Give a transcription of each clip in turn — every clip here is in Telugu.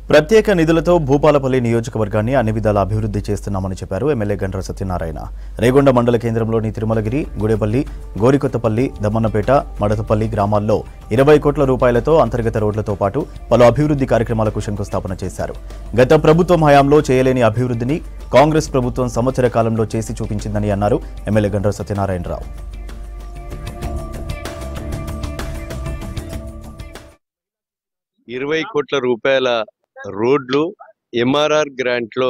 ప్రత్యేక నిధులతో భూపాలపల్లి నియోజకవర్గాన్ని అన్ని విధాల అభివృద్ధి చేస్తున్నామని చెప్పారు ఎమ్మెల్యే గండ్ర సత్యనారాయణ. రేగొండ మండల కేంద్రంలోని తిరుమలగిరి, గుడేపల్లి, గోరికొత్తపల్లి, దమ్మన్నపేట, మడతపల్లి గ్రామాల్లో 20 కోట్ల రూపాయలతో అంతర్గత రోడ్లతో పాటు పలు అభివృద్ధి కార్యక్రమాలకు శంకుస్థాపన చేశారు. గత ప్రభుత్వం హయాంలో చేయలేని అభివృద్ధిని కాంగ్రెస్ ప్రభుత్వం సంవత్సర కాలంలో చేసి చూపించిందని అన్నారు ఎమ్మెల్యే గండ్ర సత్యనారాయణరావు. 20 కోట్ల రూపాయల రోడ్లు ఎంఆర్ఆర్ గ్రాంట్ లో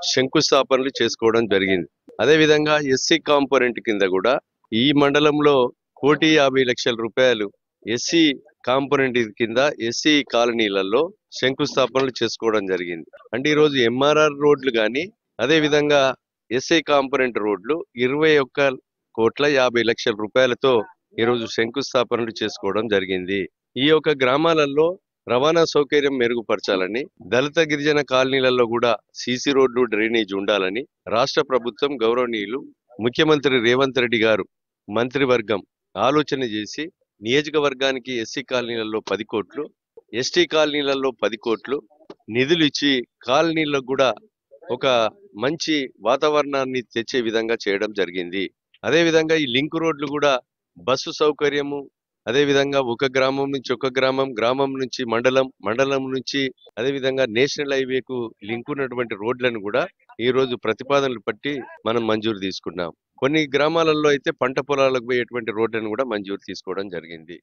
శంకుస్థాపనలు చేసుకోవడం జరిగింది. అదే విధంగా ఎస్సీ కాంపోనెంట్ కింద కూడా ఈ మండలంలో 1,50,00,000 రూపాయలు ఎస్సీ కాంపోనెంట్ కింద ఎస్సీ కాలనీలలో శంకుస్థాపనలు చేసుకోవడం జరిగింది. అంటే ఈరోజు ఎంఆర్ఆర్ రోడ్లు కానీ అదే విధంగా ఎస్సీ కాంపోనెంట్ రోడ్లు 21,50,00,000 రూపాయలతో ఈరోజు శంకుస్థాపనలు చేసుకోవడం జరిగింది. ఈ యొక్క గ్రామాలలో రవాణా సౌకర్యం మెరుగుపరచాలని, దళిత గిరిజన కాలనీలలో కూడా సీసీ రోడ్లు, డ్రైనేజ్ ఉండాలని రాష్ట్ర ప్రభుత్వం గౌరవనీయులు ముఖ్యమంత్రి రేవంత్ రెడ్డి గారు మంత్రివర్గం ఆలోచన చేసి నియోజకవర్గానికి ఎస్సీ కాలనీలలో 10 కోట్లు, ఎస్టీ కాలనీలలో 10 కోట్లు నిధులు ఇచ్చి కాలనీలకు కూడా ఒక మంచి వాతావరణాన్ని తెచ్చే విధంగా చేయడం జరిగింది. అదే విధంగా ఈ లింక్ రోడ్లు కూడా బస్సు సౌకర్యము, అదే విధంగా ఒక గ్రామం నుంచి ఒక గ్రామం, గ్రామం నుంచి మండలం, మండలం నుంచి అదే విధంగా నేషనల్ హైవేకు లింక్ ఉన్నటువంటి రోడ్లను కూడా ఈ రోజు ప్రతిపాదనలు పట్టి మనం మంజూరు తీసుకున్నాం. కొన్ని గ్రామాలలో అయితే పంట పొలాలకు పోయేటువంటి రోడ్లను కూడా మంజూరు తీసుకోవడం జరిగింది.